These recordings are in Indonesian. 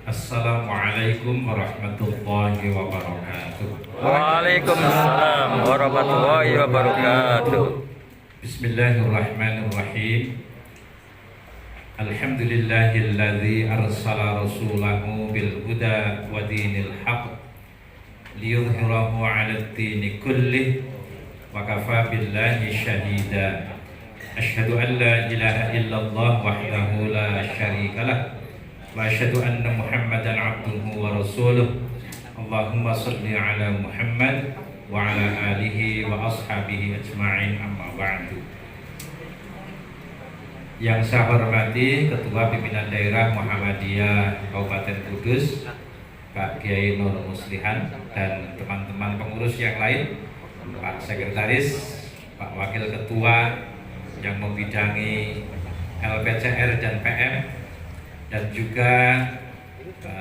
Assalamualaikum warahmatullahi wabarakatuh. Waalaikumsalam warahmatullahi wabarakatuh. Bismillahirrahmanirrahim. Alhamdulillahilladzi arsala rasulahu bil huda wa dinil haqq liyudhhirahu 'alad dini kullih wa kafa billahi syahida. Asyhadu an la ilaha illallah wahdahu la syarikalah wa asyhadu anna Muhammadan abduhu wa rasuluh. Allahumma shalli ala Muhammad wa ala alihi wa ashabihi ajma'in, amma ba'du. Yang saya hormati Ketua Pimpinan Daerah Muhammadiyah Kabupaten Kudus, Pak Kiai Nur Muslihan, dan teman-teman pengurus yang lain, Pak Sekretaris, Pak Wakil Ketua yang membidangi LPCR dan PM, dan juga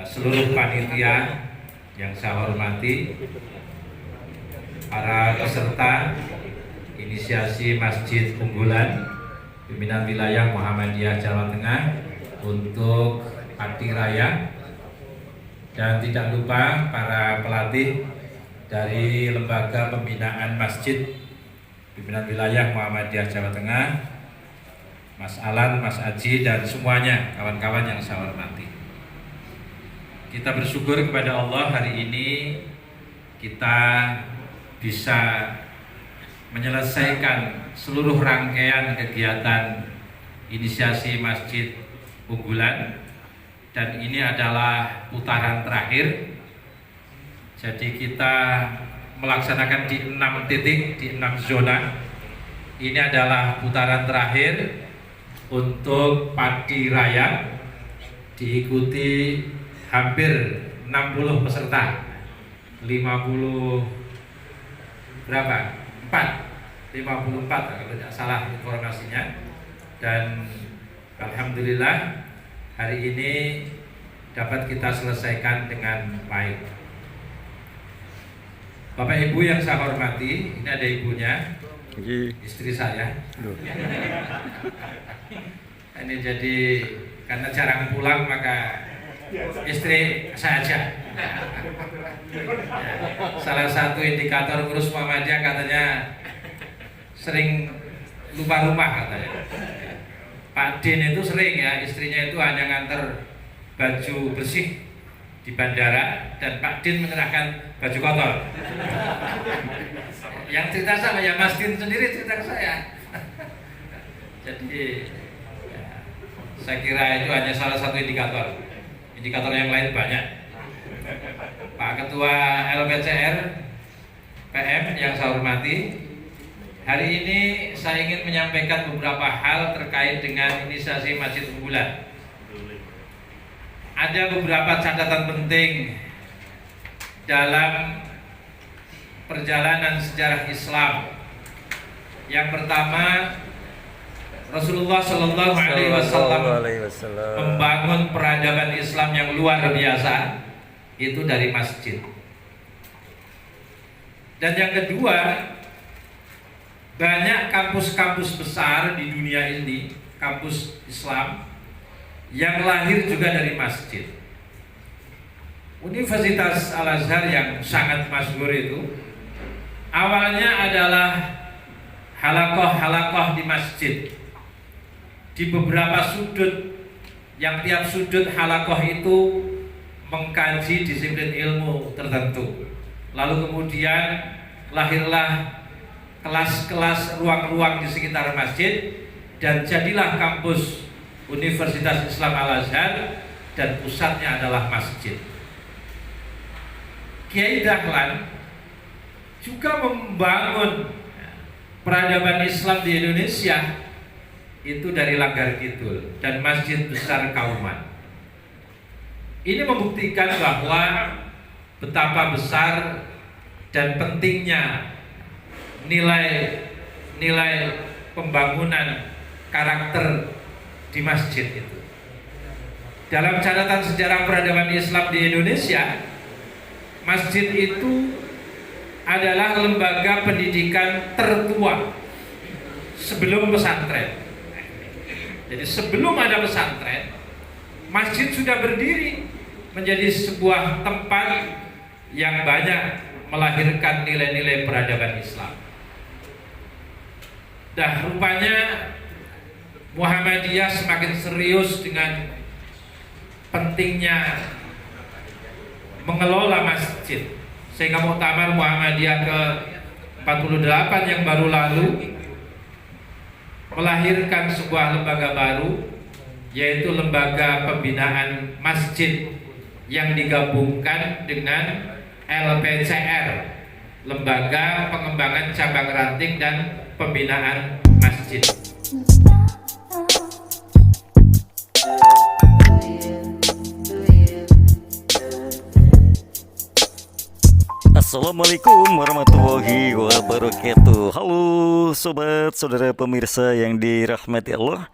seluruh panitia yang saya hormati, para peserta inisiasi Masjid Unggulan Pimpinan Wilayah Muhammadiyah Jawa Tengah untuk Pati Raya, dan tidak lupa para pelatih dari Lembaga Pembinaan Masjid Pimpinan Wilayah Muhammadiyah Jawa Tengah, Mas Alan, Mas Aji, dan semuanya kawan-kawan yang saya hormati. Kita bersyukur kepada Allah hari ini kita bisa menyelesaikan seluruh rangkaian kegiatan inisiasi Masjid Unggulan, dan ini adalah putaran terakhir. Jadi kita melaksanakan di 6 titik, di 6 zona. Ini adalah putaran terakhir untuk Pati Raya, diikuti hampir 60 peserta, 50 berapa? 54 kalau tidak salah informasinya. Dan alhamdulillah hari ini dapat kita selesaikan dengan baik. Bapak Ibu yang saya hormati, ini ada ibunya, istri saya. Ini jadi karena jarang pulang maka istri saya aja. Salah satu indikator ngurus Muhammadiyah katanya sering lupa rumah katanya. Pak Din itu sering ya, istrinya itu hanya nganter baju bersih di bandara dan Pak Din menyerahkan baju kotor. Yang cerita sama ya Mas Din sendiri cerita ke saya. Jadi ya, saya kira itu hanya salah satu indikator. Indikator yang lain banyak. Pak Ketua LPCR PM yang saya hormati, hari ini saya ingin menyampaikan beberapa hal terkait dengan inisiasi Masjid Unggulan. Ada beberapa catatan penting dalam perjalanan sejarah Islam. Yang pertama, Rasulullah Shallallahu Alaihi Wasallam membangun peradaban Islam yang luar biasa, itu dari masjid. Dan yang kedua, banyak kampus-kampus besar di dunia ini, kampus Islam, yang lahir juga dari masjid. Universitas Al-Azhar yang sangat masyhur itu awalnya adalah halakoh-halakoh di masjid, di beberapa sudut, yang tiap sudut halakoh itu mengkaji disiplin ilmu tertentu. Lalu kemudian lahirlah kelas-kelas, ruang-ruang di sekitar masjid, dan jadilah kampus Universitas Islam Al-Azhar, dan pusatnya adalah masjid. Kiai Dahlan juga membangun peradaban Islam di Indonesia itu dari Langgar Kidul dan Masjid Besar Kauman. Ini membuktikan bahwa betapa besar dan pentingnya nilai pembangunan karakter di masjid itu. Dalam catatan sejarah peradaban Islam di Indonesia, masjid itu adalah lembaga pendidikan tertua sebelum pesantren. Jadi sebelum ada pesantren, masjid sudah berdiri menjadi sebuah tempat yang banyak melahirkan nilai-nilai peradaban Islam. Dan rupanya Muhammadiyah semakin serius dengan pentingnya mengelola masjid, sehingga Muktamar Muhammadiyah ke-48 yang baru lalu melahirkan sebuah lembaga baru, yaitu Lembaga Pembinaan Masjid, yang digabungkan dengan LPCR, Lembaga Pengembangan Cabang Ranting dan Pembinaan Masjid. Assalamualaikum warahmatullahi wabarakatuh. Halo sobat saudara pemirsa yang dirahmati Allah.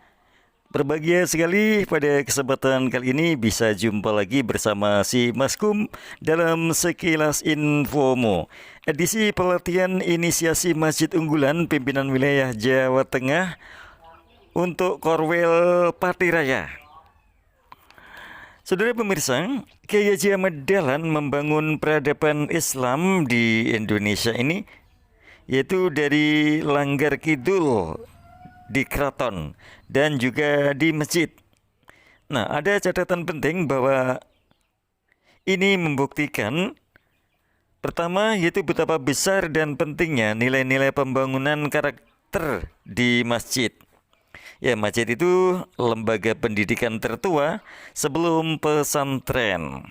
Berbahagia sekali pada kesempatan kali ini bisa jumpa lagi bersama si Maskum dalam Sekilas Infomo. Edisi pelatihan inisiasi Masjid Unggulan Pimpinan Wilayah Jawa Tengah untuk Korwil Pati Raya. Saudara pemirsa, Kiai Haji Ahmad Dahlan membangun peradaban Islam di Indonesia ini, yaitu dari Langgar Kidul di keraton dan juga di masjid. Nah, ada catatan penting bahwa ini membuktikan pertama yaitu betapa besar dan pentingnya nilai-nilai pembangunan karakter di masjid. Ya, masjid itu lembaga pendidikan tertua sebelum pesantren.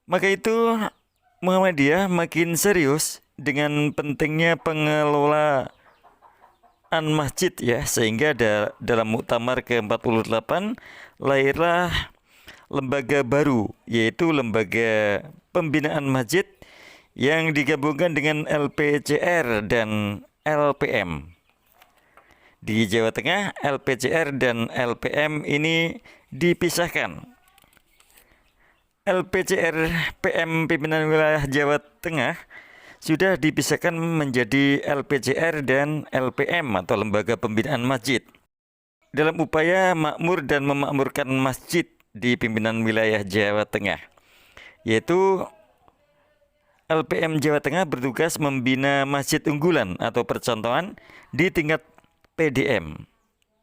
Maka itu Muhammadiyah makin serius dengan pentingnya pengelolaan masjid ya, sehingga dalam Muktamar ke-48 lahirlah lembaga baru, yaitu Lembaga Pembinaan Masjid yang digabungkan dengan LPCR dan LPM. Di Jawa Tengah, LPCR dan LPM ini dipisahkan. LPCR PM Pimpinan Wilayah Jawa Tengah sudah dipisahkan menjadi LPCR dan LPM atau Lembaga Pembinaan Masjid dalam upaya makmur dan memakmurkan masjid di pimpinan wilayah Jawa Tengah, yaitu LPM Jawa Tengah bertugas membina masjid unggulan atau percontohan di tingkat PDM,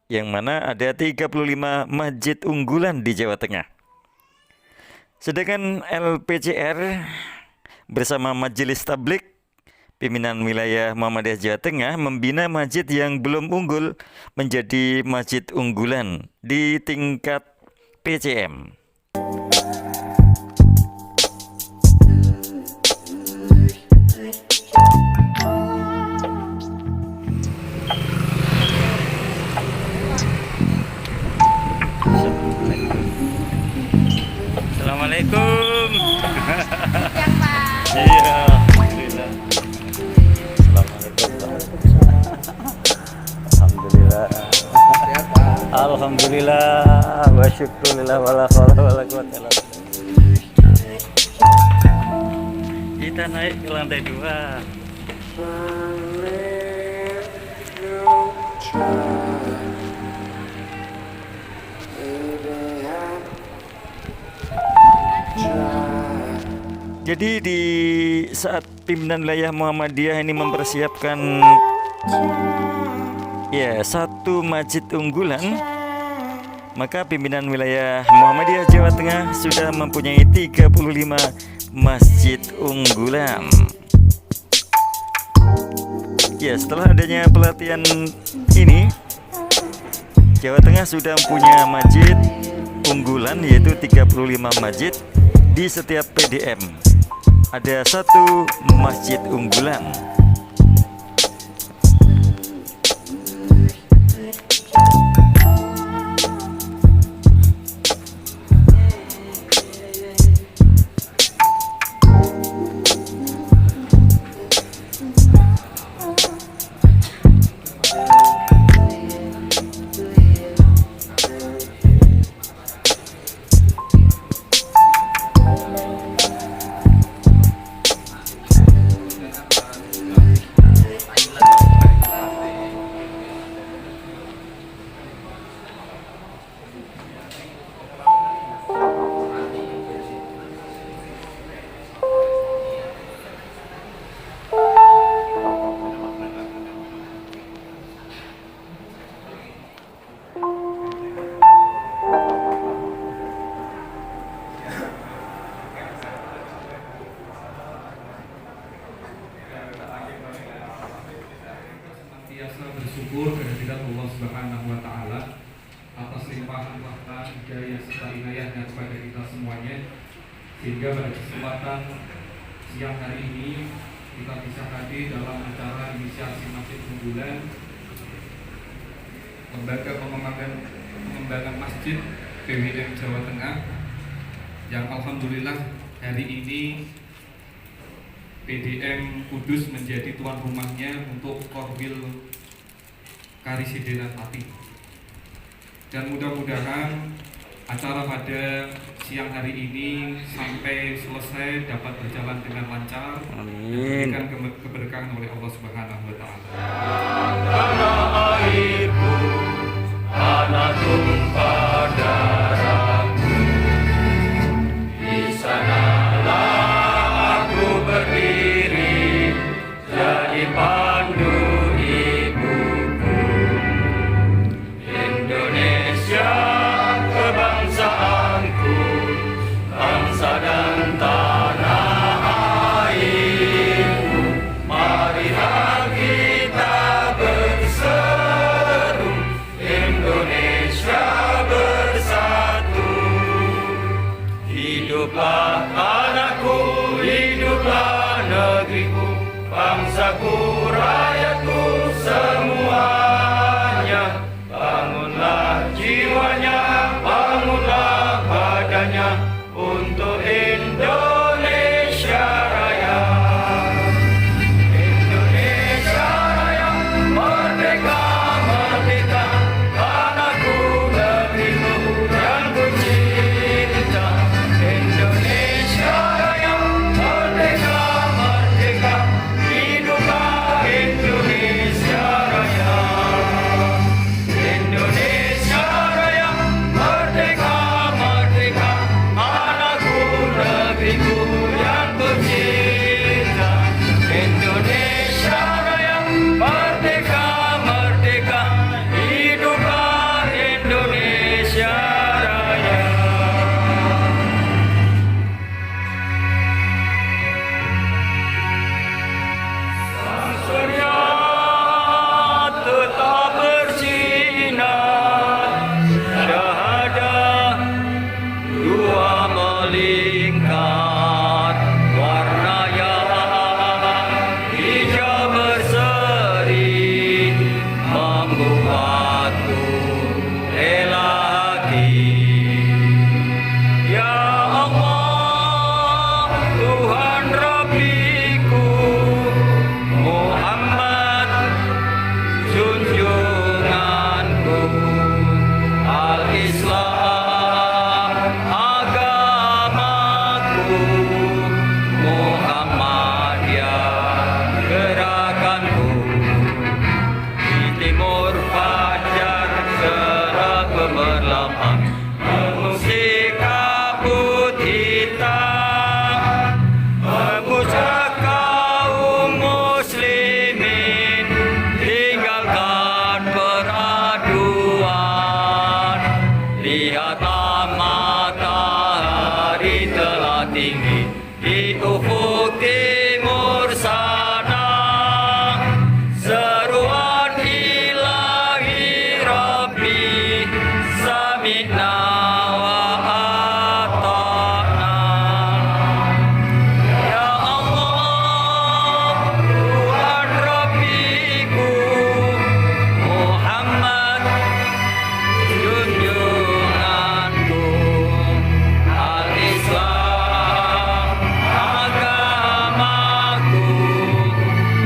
yang mana ada 35 masjid unggulan di Jawa Tengah. Sedangkan LPCR bersama Majelis Tablik Pimpinan Wilayah Muhammadiyah Jawa Tengah membina masjid yang belum unggul menjadi masjid unggulan di tingkat PCM. Assalamualaikum. Siang, Pak. Iya, alhamdulillah. Alhamdulillah. Alhamdulillah. Wa syukurillah wala haula wala quwwata illa billah. Kita naik ke lantai 2. Jadi di saat pimpinan wilayah Muhammadiyah ini mempersiapkan satu masjid unggulan, maka pimpinan wilayah Muhammadiyah Jawa Tengah sudah mempunyai 35 masjid unggulan. Ya, setelah adanya pelatihan ini, Jawa Tengah sudah punya masjid unggulan yaitu 35 masjid di setiap PDM. Ada satu masjid unggulan. wa Ta'ala atas limpahan rahmat, hidayah serta inayahnya kepada kita semuanya, sehingga pada kesempatan siang hari ini kita bisa hadir dalam acara inisiasi Masjid Unggulan, Lembaga Pengembangan Masjid PWM Jawa Tengah, yang alhamdulillah hari ini PDM Kudus menjadi tuan rumahnya untuk Korwil Karisidenan Pati. Dan mudah-mudahan acara pada siang hari ini sampai selesai dapat berjalan dengan lancar. Amin. Dan diberikan keberkahan oleh Allah Subhanahu wa Ta'ala. Tanah airku, tanah tumpah darahku, di sanalah aku berdiri, jadi pandu ibuku. Indonesia kebangsaanku, bangsa dan tanah airku. Marilah kita berseru, Indonesia bersatu. Hiduplah tanahku, hiduplah negeriku, bangsaku, rakyatku semuanya. Bangunlah jiwanya, bangunlah badannya untuk Indonesia Raya. Indonesia Raya, merdeka, merdeka, tanahku, negeriku yang ku cinta. Indonesia Raya, merdeka, merdeka, hiduplah Indonesia Raya. Indonesia Raya, merdeka, merdeka, anakku, negeriku yang ku cinta. Indonesia Raya, merdeka, merdeka, hiduplah Indonesia Raya. Sang surya tetap bersinar, syahadah dua melingkar, warna yang hijau berseri, membuatku rela hati. Ya Allah, Tuhan Rabbiku, Muhammad junjunganku, Al-Islam agamaku, Muhammadiyah gerakanku. Di timur fajar cerah gemerlapan, mengusik kabut hitam, mengusik kaum muslimin, tinggalkan peraduan. Lihatlah matahari telah tinggi di ufuk timur sana. Seruan ilahi Rabbi, sami'na wa ata'na. Ya Allah, Tuhan Rabbiku, Muhammad junjunganku, Al-Islam agamaku,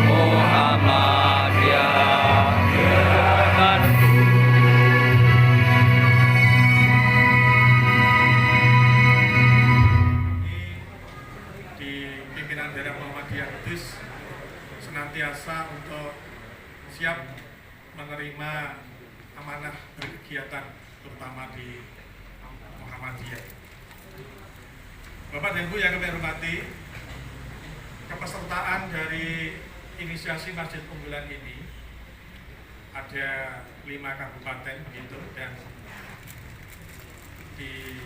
Muhammadiyah gerakanku. Di pimpinan daerah Muhammadiyah Kudus senantiasa untuk siap menerima amanah berkegiatan terutama di Muhammadiyah. Bapak dan Ibu yang kami hormati, kepesertaan dari inisiasi Masjid Unggulan ini ada 5 kabupaten begitu, dan di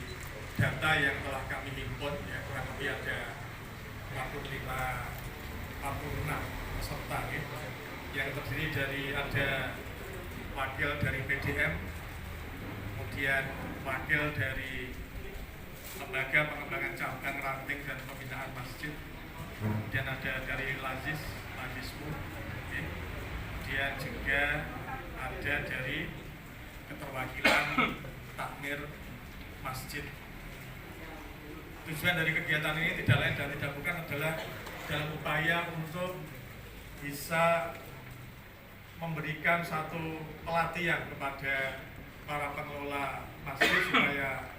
data yang telah kami himpun ya kurang lebih ada 46 peserta ya, yang terdiri dari ada wakil dari PDM, kemudian wakil dari Lembaga Pengembangan Cabang Ranting dan Pembinaan Masjid, kemudian ada dari Lazismu, kemudian juga ada dari keterwakilan takmir masjid. Tujuan dari kegiatan ini tidak lain dan tidak bukan adalah dalam upaya untuk bisa memberikan satu pelatihan kepada para pengelola masjid supaya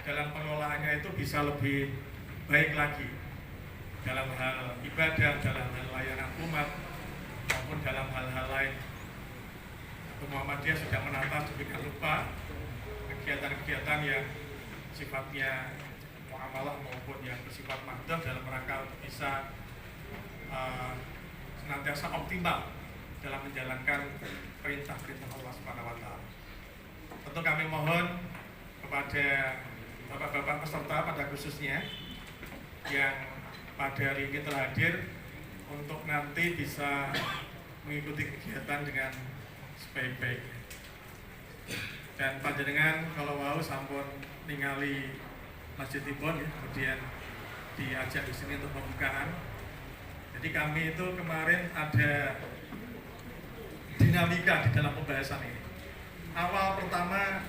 dalam pengelolaannya itu bisa lebih baik lagi dalam hal ibadah, dalam hal layanan umat maupun dalam hal-hal lain. Muhammadiyah sudah menata sedemikian rupa kegiatan-kegiatan yang sifatnya muamalah maupun yang bersifat mahdoh dalam rangka untuk bisa senantiasa optimal dalam menjalankan perintah-perintah Allah Subhanahu wa Ta'ala. Tentu kami mohon kepada Bapak-bapak peserta pada khususnya yang pada hari ini telah hadir untuk nanti bisa mengikuti kegiatan dengan sebaik-baiknya. Dan panjenengan kalau mau sampun ningali masjidipun ya, kemudian diajak di sini untuk pembukaan. Jadi kami itu kemarin ada dinamika di dalam pembahasan ini. Awal pertama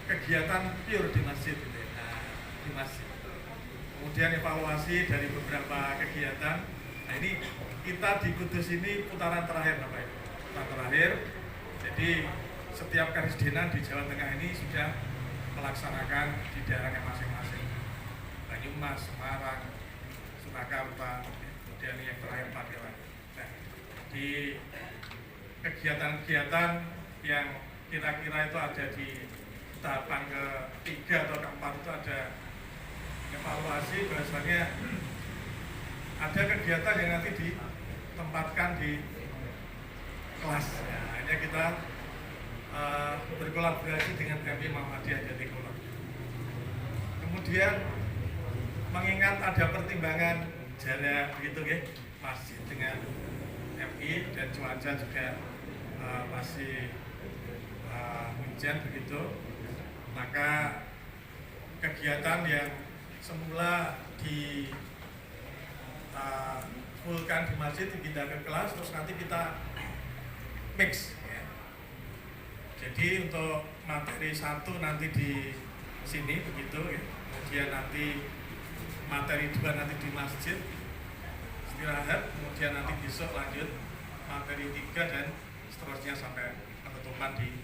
kegiatan pure di masjid gitu ya. Di masjid. Kemudian evaluasi dari beberapa kegiatan. Nah ini kita di Kudus ini putaran terakhir Bapak Ibu. Putaran terakhir. Jadi setiap Karisdenan di Jawa Tengah ini sudah melaksanakan di daerahnya masing-masing. Banyumas, Semarang, Surakarta, kemudian yang terakhir Padewan. Nah, di kegiatan-kegiatan yang kira-kira itu ada di tahapan ke-3 atau ke-4 itu ada evaluasi bahasanya ada kegiatan yang nanti ditempatkan di kelas. Nah, hanya kita berkolaborasi dengan MI Muhammadiyah Jatikulon. Kemudian mengingat ada pertimbangan jarak begitu ya, masjid dengan MI dan cuaca juga masih hujan begitu, maka kegiatan yang semula di fullkan di masjid dipindah ke kelas, terus nanti kita mix ya. Jadi untuk materi 1 nanti di sini begitu ya. Kemudian nanti materi 2 nanti di masjid istirahat, kemudian nanti besok lanjut materi 3 dan seterusnya sampai penutupan di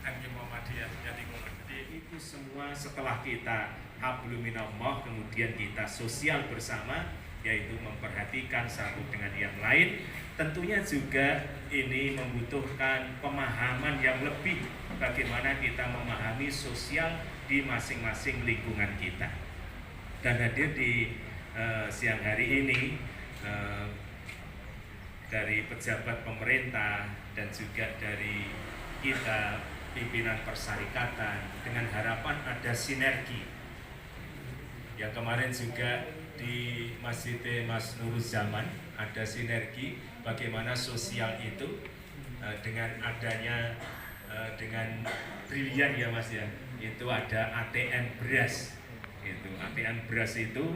MI Muhammadiyah Jatikulon. Jadi itu semua setelah kita hablum minallah, kemudian kita sosial bersama, yaitu memperhatikan satu dengan yang lain. Tentunya juga ini membutuhkan pemahaman yang lebih bagaimana kita memahami sosial di masing-masing lingkungan kita. Dan hadir di siang hari ini dari pejabat pemerintah dan juga dari kita pimpinan persyarikatan dengan harapan ada sinergi. Yang kemarin juga di Masjid Mas Nuruzaman ada sinergi bagaimana sosial itu dengan adanya dengan brilian ya Mas ya, itu ada ATM beras itu. ATM beras itu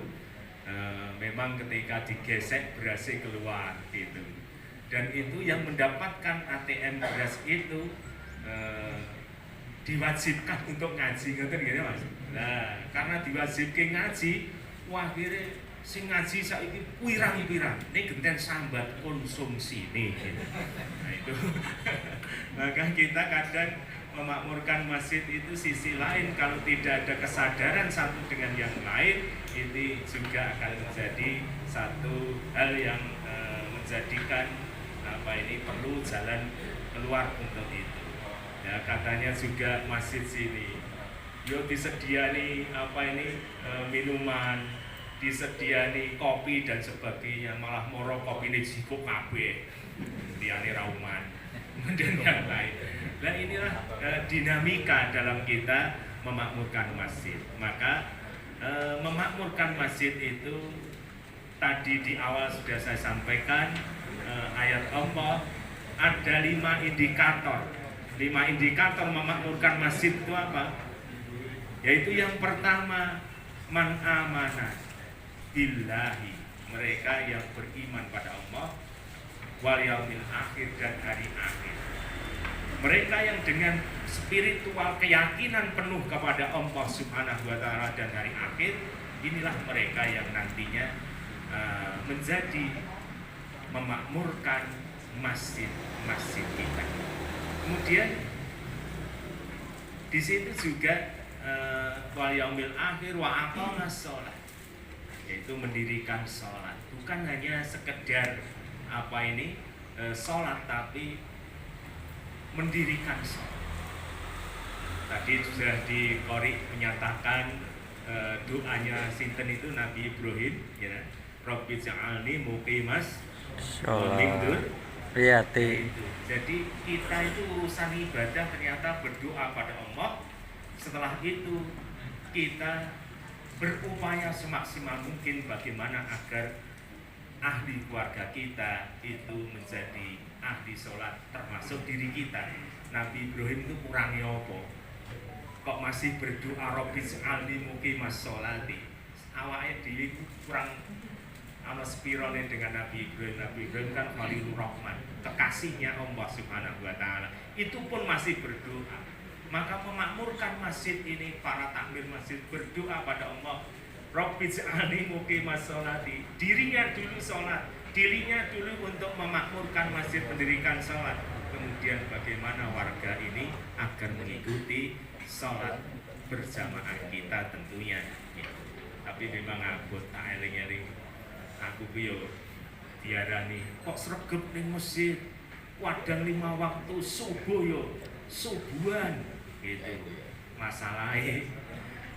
memang ketika digesek berasnya keluar gitu, dan itu yang mendapatkan ATM beras itu diwajibkan untuk ngaji ngerti gini Mas. Nah, karena diwajibkan ngaji, wah akhirnya sing ngaji saiki pirang-pirang. Ini genten sambat konsumsi nih. Gitu. Nah itu. Maka kita kadang memakmurkan masjid itu sisi lain, kalau tidak ada kesadaran satu dengan yang lain, ini juga akan menjadi satu hal yang menjadikan ini perlu jalan keluar untuk itu. Ya, katanya juga masjid sini yo disediani minuman, disediani kopi dan sebagainya, malah moro kopi ini jiko kabeh diane rauman dan yang lain. Nah inilah dinamika dalam kita memakmurkan masjid. Maka memakmurkan masjid itu tadi di awal sudah saya sampaikan, ayat Allah ada 5 indikator 5 indikator memakmurkan masjid itu apa? Yaitu yang pertama, man amana billahi, mereka yang beriman pada Allah, wal yaumil akhir, dan hari akhir. Mereka yang dengan spiritual keyakinan penuh kepada Allah Subhanahu wa taala dan hari akhir, inilah mereka yang nantinya menjadi memakmurkan masjid-masjid kita. Kemudian di situ juga wal yaumil akhir wa aqamas shalah, yaitu mendirikan sholat. Bukan hanya sekedar sholat, tapi mendirikan sholat. Tadi sudah di Qori menyatakan doanya sinten itu Nabi Ibrahim, ya, Rabbi ja'alni muqimas sholat. Jadi kita itu urusan ibadah ternyata berdoa pada Allah. Setelah itu kita berupaya semaksimal mungkin bagaimana agar ahli keluarga kita itu menjadi ahli sholat, termasuk diri kita. Nabi Ibrahim itu kurangnya apa? Kok masih berdoa Rabbi ja'alni muqimas sholati? Awake dhewe kurang ana spirone dengan Nabi Ibrahim. Nabi Ibrahim kan Khalilur Rahman, kekasihnya Allah Subhanahu wa taala. Itu pun masih berdoa. Maka memakmurkan masjid ini, para takmir masjid berdoa pada Allah, Rabbi ja'alni muqimas sholati. Dirinya dulu sholat, dirinya dulu untuk memakmurkan masjid, mendirikan sholat. Kemudian bagaimana warga ini agar mengikuti sholat berjamaah kita tentunya. Ya. Tapi memang aku tak eling-eling, aku yo diarani kok sregep ning masjid, wadang 5 waktu subuh yo subuhan gitu. Masalahnya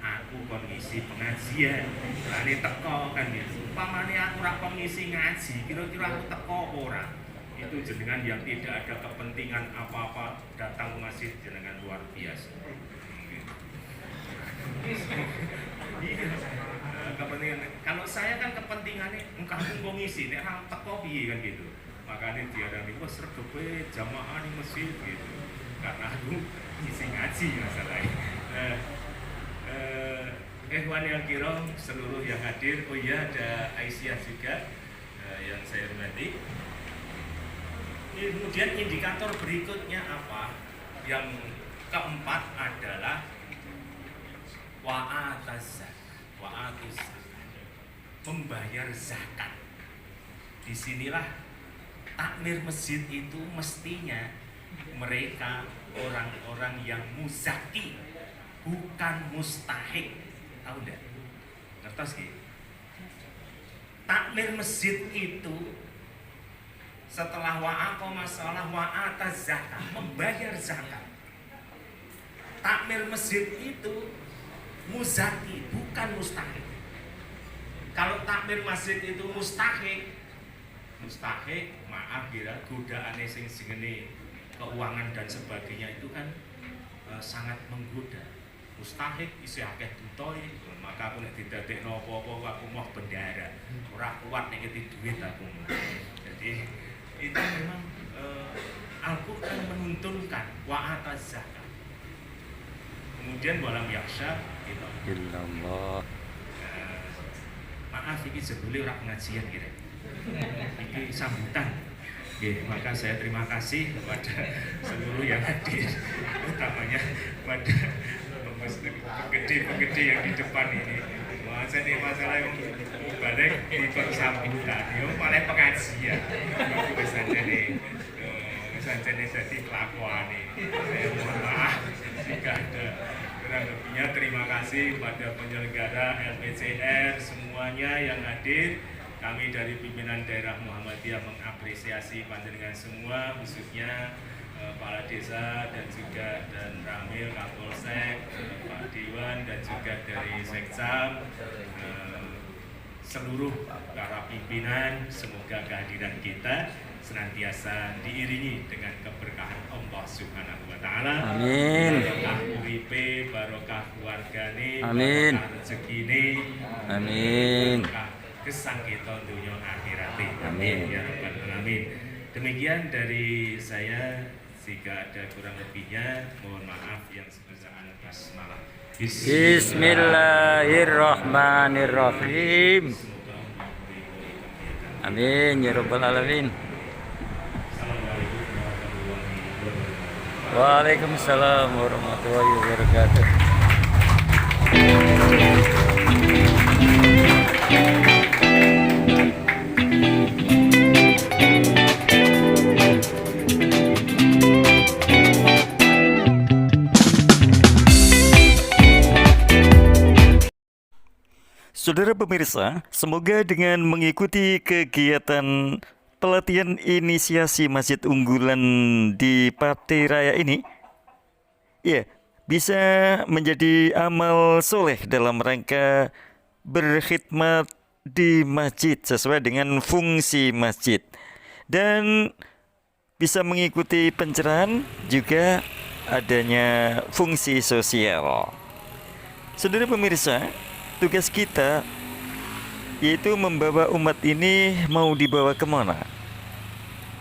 aku kon ngisi pengajian, lani teko kan gitu. Umpamane aku ora ngisi ngaji, kira-kira aku teko ora? Itu jenengan yang tidak ada kepentingan apa-apa datang ke masjid, jenengan luar biasa. Kepentingan. Kalau saya kan kepentingannya engkau mau ngisi, nek ra teko piye kan gitu. Makanya diarani wes regepe jamaah di masjid gitu. Karena aku ngisi ngaji masalahnya. Ikhwan yang kiram seluruh yang hadir, oh iya ada Aisyah juga yang saya hormati. Kemudian indikator berikutnya apa? Yang keempat adalah wa'ataz zakat, membayar zakat. Disinilah takmir masjid itu mestinya mereka orang-orang yang muzaki, bukan mustahik. Tahu enggak? Ngertos nggih? Takmir masjid itu setelah wa'aqamas shalah wa'ataz zakat, membayar zakat. Takmir masjid itu muzaki, bukan mustahik. Kalau takmir masjid itu mustahik, maaf kira godaane sing singene keuangan dan sebagainya itu kan sangat menggoda. Mustahik isi akeh dutoy, maka aku nek didadekno apa-apa aku mau bendara. Ora kuat nek ngerti duit aku. Jadi itu memang Al-Qur'an menuntunkan wa'ataz zakat. Kemudian walam yaksha gitu. Illallah. Maaf iki jebule ora pengajian kira. Iki sambutan. Oke, maka saya terima kasih kepada seluruh yang hadir, utamanya kepada penggede yang di depan ini. Jadi masalah yang balik di sambutan, yo malah pengajian. Aku bisa jadi jadi kelakuan ini. Saya mohon maaf jika ada kurang lebihnya. Terima kasih kepada penyelenggara LPCR semuanya yang hadir. Kami dari pimpinan daerah Muhammadiyah mengapresiasi panjenengan semua, khususnya kepala desa dan juga dan Ramil, Kapolsek, Pak Dewan dan juga dari Sekcam, seluruh para pimpinan. Semoga kehadiran kita senantiasa diiringi dengan keberkahan Allah Subhanahu wa taala. Amin. Barokah uripe, barokah keluargane, Amin. barokah rezekine. Amin. Gesang kita dunia akhirat. Amin. Ya Rabbal Alamin. Demikian dari saya Jika ada kurang lebihnya, mohon maaf yang sebesar basmalah. Bismillahirrahmanirrahim. Amin ya rabbal alamin. Waalaikumsalam warahmatullahi wabarakatuh. Saudara pemirsa, semoga dengan mengikuti kegiatan pelatihan inisiasi masjid unggulan di Pati Raya ini, ya, bisa menjadi amal soleh dalam rangka berkhidmat di masjid sesuai dengan fungsi masjid, dan bisa mengikuti pencerahan juga adanya fungsi sosial. Saudara pemirsa, tugas kita yaitu membawa umat ini mau dibawa kemana?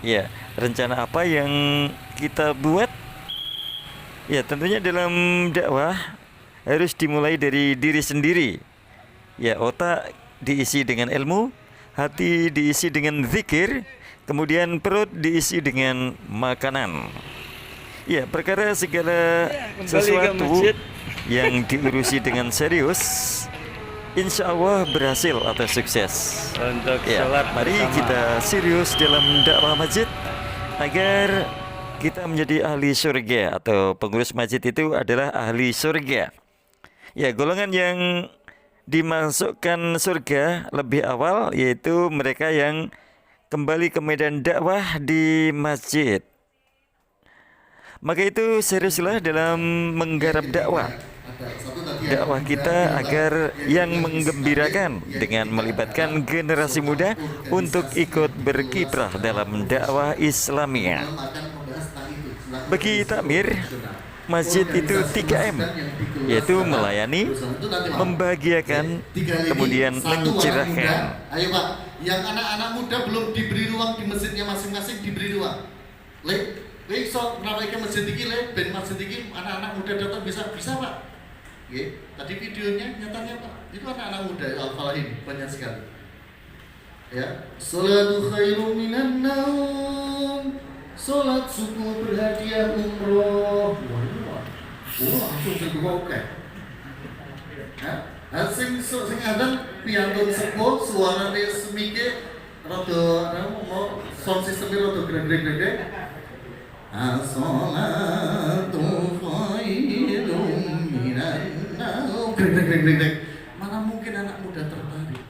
Ya, rencana apa yang kita buat? Ya, tentunya dalam dakwah harus dimulai dari diri sendiri. Ya, otak diisi dengan ilmu, hati diisi dengan zikir, kemudian perut diisi dengan makanan. Ya, perkara segala sesuatu yang diurusi dengan serius, insya Allah berhasil atau sukses. Untuk Ya, sholat mari bersama. kita serius dalam dakwah masjid agar kita menjadi ahli surga, atau pengurus masjid itu adalah ahli surga. Ya, golongan yang dimasukkan surga lebih awal yaitu mereka yang kembali ke medan dakwah di masjid. Maka itu seriuslah dalam menggarap dakwah kita agar yang menggembirakan dengan melibatkan generasi muda untuk ikut berkiprah dalam dakwah Islamiyah. Bagi takmir, masjid itu 3M, yaitu melayani, membahagiakan, kemudian mencerahkan. Ayo Pak, yang anak-anak muda belum diberi ruang di masjidnya masing-masing, diberi ruang. So meramaikan masjid iki, ben masjid iki anak-anak muda datang bisa Pak. Oke, tadi videonya nyatanya Pak, itu anak-anak muda Al-Falah ini banyak sekali. Ya, sholatu khairum minan naum. Sholat subuh berhadiah umroh. Langsung dibuka. Sing adan piantun sepuh suarane semike rada mau sound systemnya rada greng-greng. As-sholatu khairum minan naum. Greng. Mana mungkin anak muda tertarik?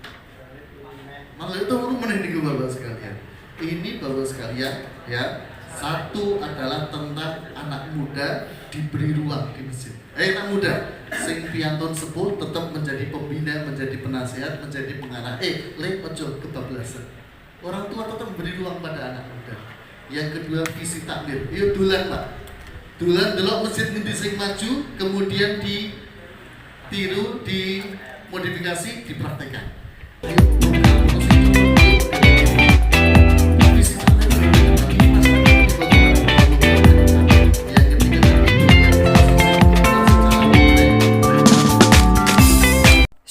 Malah itu meneh niku Bapak sekalian. Ini Bapak sekalian, ya. Satu adalah tentang anak muda diberi ruang di masjid. Anak muda, sing piantun sepuh tetap menjadi pembina, menjadi penasehat, menjadi pengarah. Ojo kebablasan. Orang tua tetap beri ruang pada anak muda. Yang kedua, visi takmir. Yuk dulan Pak. Dulan delok masjid ngendi sing maju, kemudian ditiru, dimodifikasi, dipraktekkan.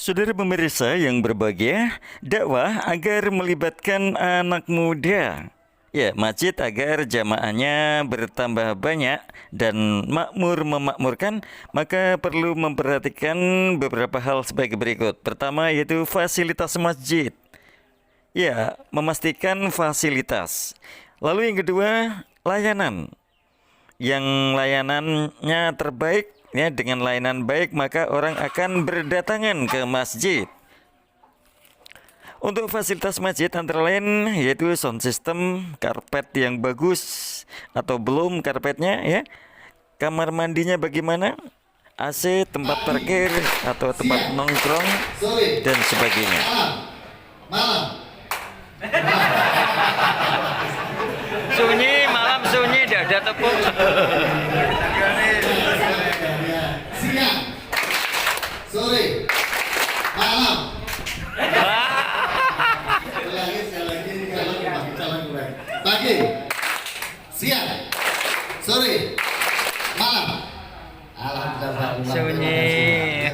Saudara pemirsa yang berbahagia, dakwah agar melibatkan anak muda. Ya, masjid agar jamaahnya bertambah banyak dan makmur memakmurkan, maka perlu memperhatikan beberapa hal sebagai berikut. Pertama yaitu fasilitas masjid. Ya, memastikan fasilitas. Lalu yang kedua, layanan. Yang layanannya terbaik, ya, dengan layanan baik maka orang akan berdatangan ke masjid. Untuk fasilitas masjid antara lain yaitu sound system, karpet yang bagus atau belum karpetnya, ya. Kamar mandinya bagaimana? AC, tempat parkir atau tempat nongkrong dan sebagainya. Malam. Sunyi, malam sunyi, tidak ada tepung. Siang. Sore. Malam. Sekali lagi, calon kurang. Pagi. Siang. Sore. Sunyi.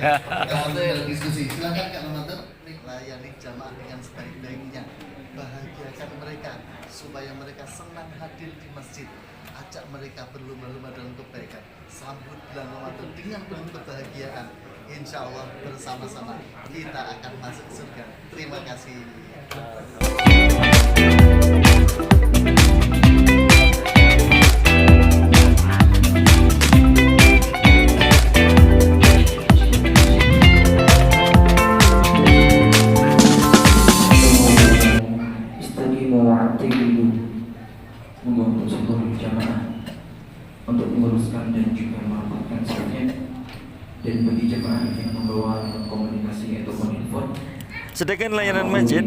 Kalau diskusi, silakan Kak Ramadan. Layani jamaah dengan sebaik-baiknya. Bahagiakan mereka supaya mereka senang hadir di masjid. Ajak mereka berlomba-lomba dalam kebaikan. Sambut bulan Ramadan dengan penuh kebahagiaan. Insya Allah bersama-sama kita akan masuk surga. Terima kasih. untuk seluruh jamaah untuk menguruskan dan juga merapatkan saatnya, dan bagi jamaah yang membawa komunikasi atau handphone. Sedangkan layanan masjid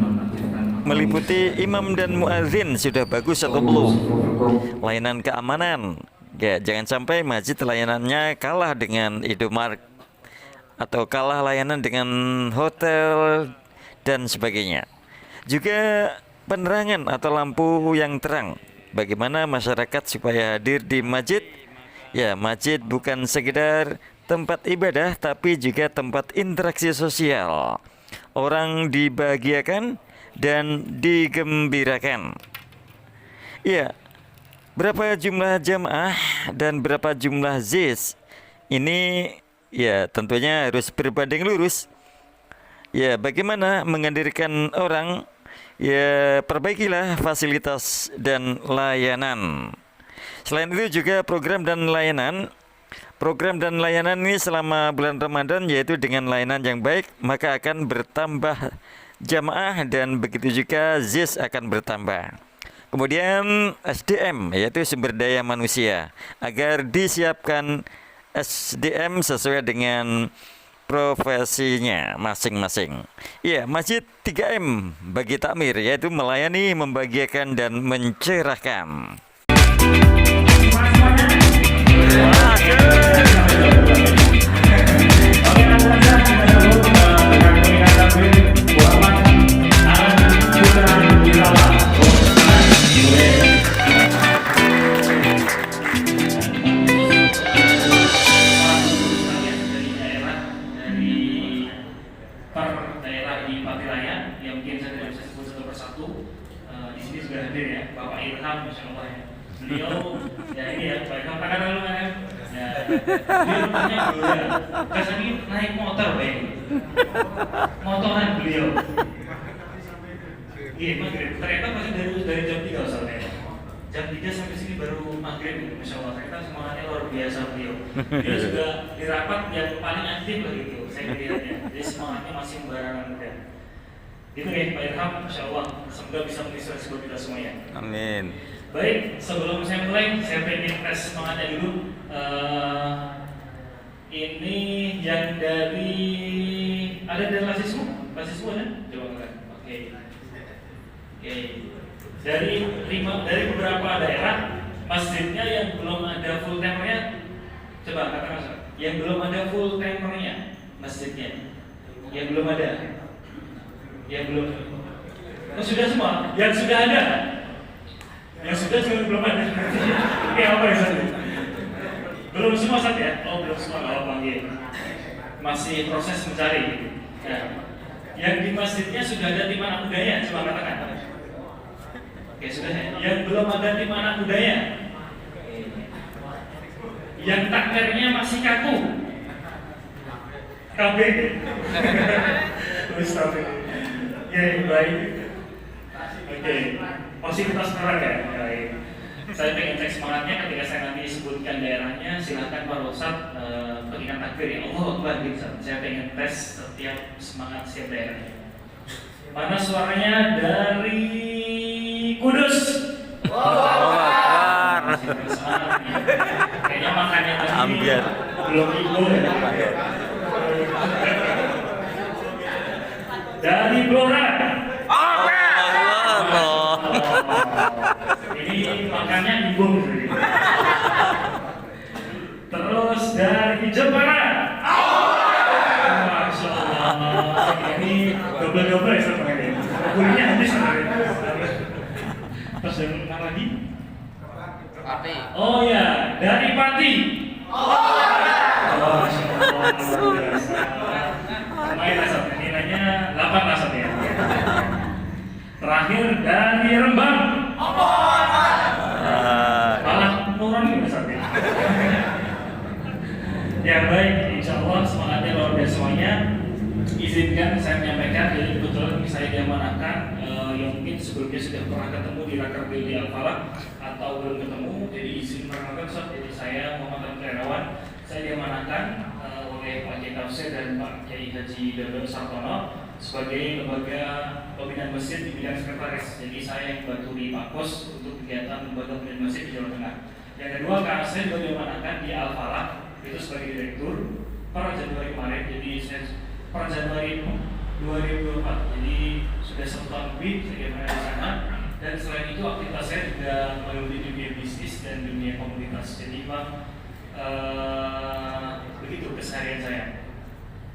meliputi imam dan muadzin sudah bagus atau belum? Layanan keamanan, ya jangan sampai masjid layanannya kalah dengan Indomaret atau kalah layanan dengan hotel dan sebagainya. Juga penerangan atau lampu yang terang. Bagaimana masyarakat supaya hadir di masjid? Ya, masjid bukan sekedar tempat ibadah, tapi juga tempat interaksi sosial. Orang dibahagiakan dan digembirakan. Ya, berapa jumlah jamaah dan berapa jumlah ZIS? Ini ya tentunya harus berbanding lurus. Ya, bagaimana menghadirkan orang? Ya, perbaikilah fasilitas dan layanan. Selain itu juga program dan layanan ini selama bulan Ramadan, yaitu dengan layanan yang baik maka akan bertambah jamaah dan begitu juga ZIS akan bertambah. Kemudian SDM, yaitu sumber daya manusia, agar disiapkan SDM sesuai dengan profesinya masing-masing. Iya, masjid 3M bagi takmir, yaitu melayani, membahagiakan dan mencerahkan. Beliau ya ini ya, baik katakan dulu kan ya, beliau rumahnya Gloria, terus ini naik motor baik, motoran beliau. Iya maghrib, ternyata masih dari jam 3 soalnya, jam 3 sampai sini baru maghrib, masya Allah. Ternyata semangatnya luar biasa beliau. Dia juga di rapat yang paling aktif lah gitu, saya lihatnya. Jadi semangatnya masih membarangan muda. Itu ya Pak Irham, masya Allah. Semoga bisa menginspirasi buat kita semuanya. Amin. Baik, sebelum saya mulai, saya pengen tes semangatnya dulu. Ini yang dari ada dari Lasismu kan? Coba kan? Oke. Dari beberapa daerah masjidnya yang belum ada full timernya, coba katakan yang belum ada full timernya masjidnya, yang belum ada, oh, sudah semua, yang sudah ada. Yang sudah juga belum ada. Oke, apa yang satu? Belum semua satu ya? Oh, belum semua, nggak apa-apa. Masih proses mencari. Ya. Yang di masjidnya sudah ada tim anak budaya, coba katakan. Oke, sudah ya. Yang belum ada tim anak budaya. Yang takdirnya masih kaku. KB. Ya, baik. Oke. Posibilitas terang ya. Baik. Saya pengen cek semangatnya ketika saya nanti sebutkan daerahnya. Silahkan Pak Rosat berikan takbir ya Allah Akbar gitu. Saya pengen tes setiap semangat setiap daerahnya. Mana suaranya dari Kudus? Akbar. Kayaknya makannya tadi Ambiar. belum ibu ya. Dari Blora. Ini makannya ibu. Terus dari Jepara. Masya Allah. Ini double ya sebenarnya. Kulinya habis sebenarnya. Terus yang mana lagi? Pati. Oh ya, dari Pati. Oh, Masya Allah. Lumayan lah Sob, nilainya 8 lah Sob ya. Terakhir dari Rembang. Malah turun gitu Sob ya. Ya baik, insya Allah semangatnya luar biasa semuanya. Izinkan saya menyampaikan, jadi kebetulan saya diamanahkan yang mungkin sebelumnya sudah pernah ketemu di Rakerbil di Al-Falah atau belum ketemu, jadi izin perkenalkan Sob. Jadi saya Muhammad Terawan, saya diamanahkan oleh Pak Kiai Tafsir dan Pak Kiai Haji Dodo Sartono sebagai lembaga pembinaan masjid di bidang sekretaris. Jadi saya yang bantu di Pak Pos untuk kegiatan lembaga pembinaan masjid di Jawa Tengah. Yang kedua, karena saya juga diamanahkan di Al-Falah itu sebagai direktur per Januari kemarin. Jadi saya per Januari 2024, jadi sudah 1 tahun lebih saya diamanahkan di sana. Dan selain itu aktivitas saya juga meliputi dunia bisnis dan dunia komunitas. Jadi Pak, begitu keseharian saya.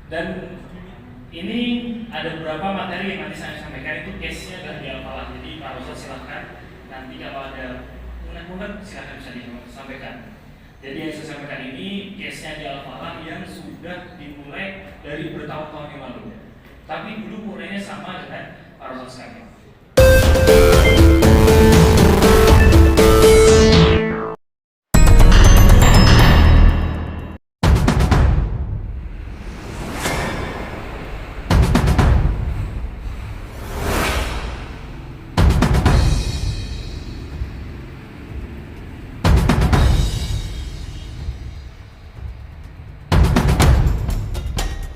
Dan ini ada beberapa materi yang nanti saya sampaikan, itu case-nya dari Al-Falah. Jadi Pak Ustaz silahkan nanti kalau ada unek-unek silahkan bisa disampaikan. Jadi yang saya sampaikan ini case-nya di Al-Falah yang sudah dimulai dari bertahun-tahun yang lalu. Tapi dulu mulainya sama dengan Pak Ustaz sekalian.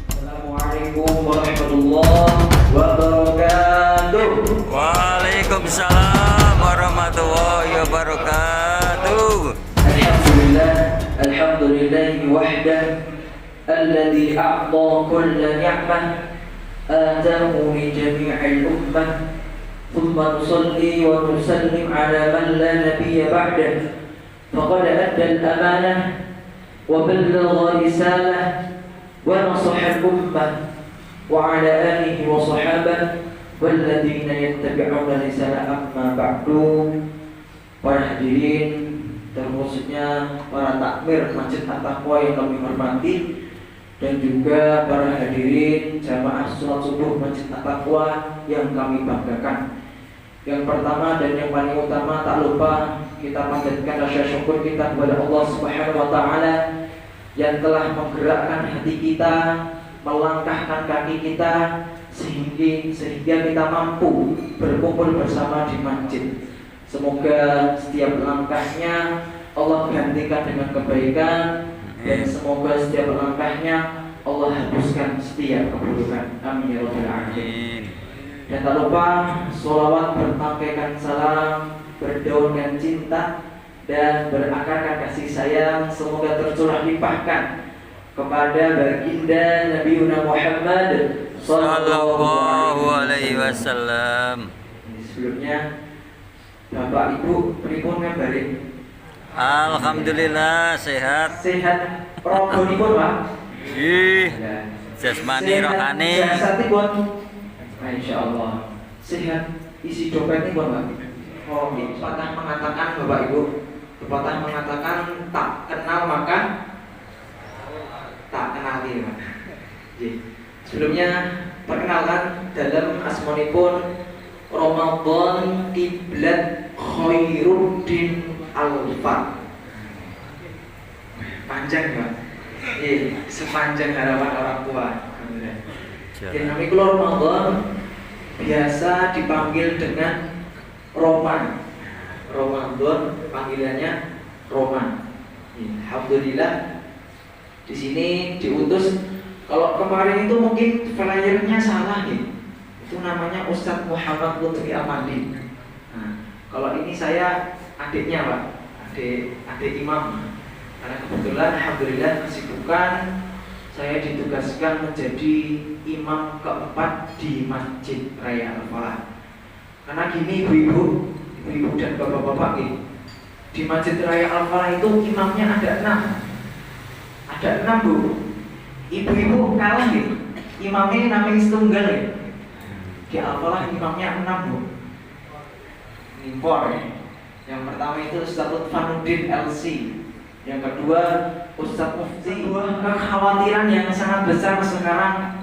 Assalamualaikum warahmatullahi wabarakatuh. Waalaikumsalam warahmatullahi wabarakatuh. Alhamdulillahi wahdah alladzi a'ta kulla ni'mah atahu min jami'il ummah. Thumma nusalli wa nusallim ala man la nabiyya ba'dah. Faqad adda al-amanah wa ballagha risalah ونصح الأمة وعلى آله وصحابه والذين يتبعون الرسالة أما بعد. Para hadirin, terkhususnya para takmir Masjid At-Taqwa yang kami hormati, dan juga para hadirin jamaah sholat subuh Masjid At-Taqwa yang kami banggakan. Yang pertama dan yang paling utama, tak lupa kita panjatkan rasa syukur kita kepada Allah Subhanahu wa Ta'ala yang telah menggerakkan hati kita, melangkahkan kaki kita sehingga kita mampu berkumpul bersama di masjid. Semoga setiap langkahnya Allah gantikan dengan kebaikan, dan semoga setiap langkahnya Allah hapuskan setiap keburukan. Amin ya rabbal alamin. Dan tak lupa sholawat berpakaikan salam, berdaunkan cinta dan berakarkan kasih sayang semoga tercurah limpahkan kepada baginda Nabi Muhammad sallallahu alaihi wasallam. Sebelumnya Bapak Ibu pripun ngabari? Alhamdulillah sehat. Sehat. Rogonipun Pak? Ih, jasmani rohani. Jasatipun insyaallah sehat. Isi dompetipun Pak? Oh, pepatah mengatakan Bapak Ibu, pepatah mengatakan tak kenal maka tak kenali. Sebelumnya perkenalkan dalam asmonipun Ramadan Kiblat Khairuddin Alfa. Panjang Pak. Sepanjang harapan orang tua. Dan kami keluar Ramadan biasa dipanggil dengan Roman. Ramadan panggilannya Roman. Alhamdulillah di sini diutus. Kalau kemarin itu mungkin flyernya salah nih. Itu namanya Ustadz Muhammad Lutfi Amandi. Nah, kalau ini saya adiknya Pak, adik imam. Karena kebetulan alhamdulillah kesibukan saya ditugaskan menjadi imam keempat di Masjid Raya Al-Falah. Karena gini ibu-ibu dan bapak-bapak nih, di Masjid Raya Al-Falah itu imamnya ada 6. Ada 6 Bu. Ibu-ibu kalah nih. Imamnya namanya setunggal ya. Di Al-Falah imamnya 6 Bu. Impor ya. Yang pertama itu Ustaz Lutfanuddin LC. Yang kedua Ustadz Mufti, sebuah kekhawatiran yang sangat besar sekarang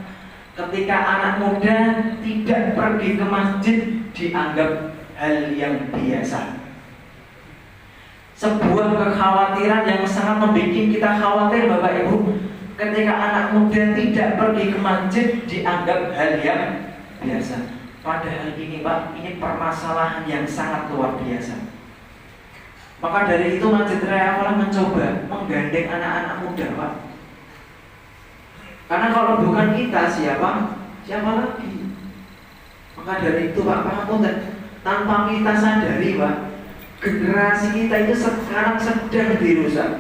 ketika anak muda tidak pergi ke masjid dianggap hal yang biasa. Sebuah kekhawatiran yang sangat membuat kita khawatir, Bapak Ibu, ketika anak muda tidak pergi ke masjid dianggap hal yang biasa. Padahal ini Pak, ini permasalahan yang sangat luar biasa. Maka dari itu Masjid Raya Falah mencoba menggandeng anak-anak muda Pak. Karena kalau bukan kita siapa? Siapa lagi? Maka dari itu Pak, tanpa kita sadari Pak, generasi kita itu sekarang sedang dirusak.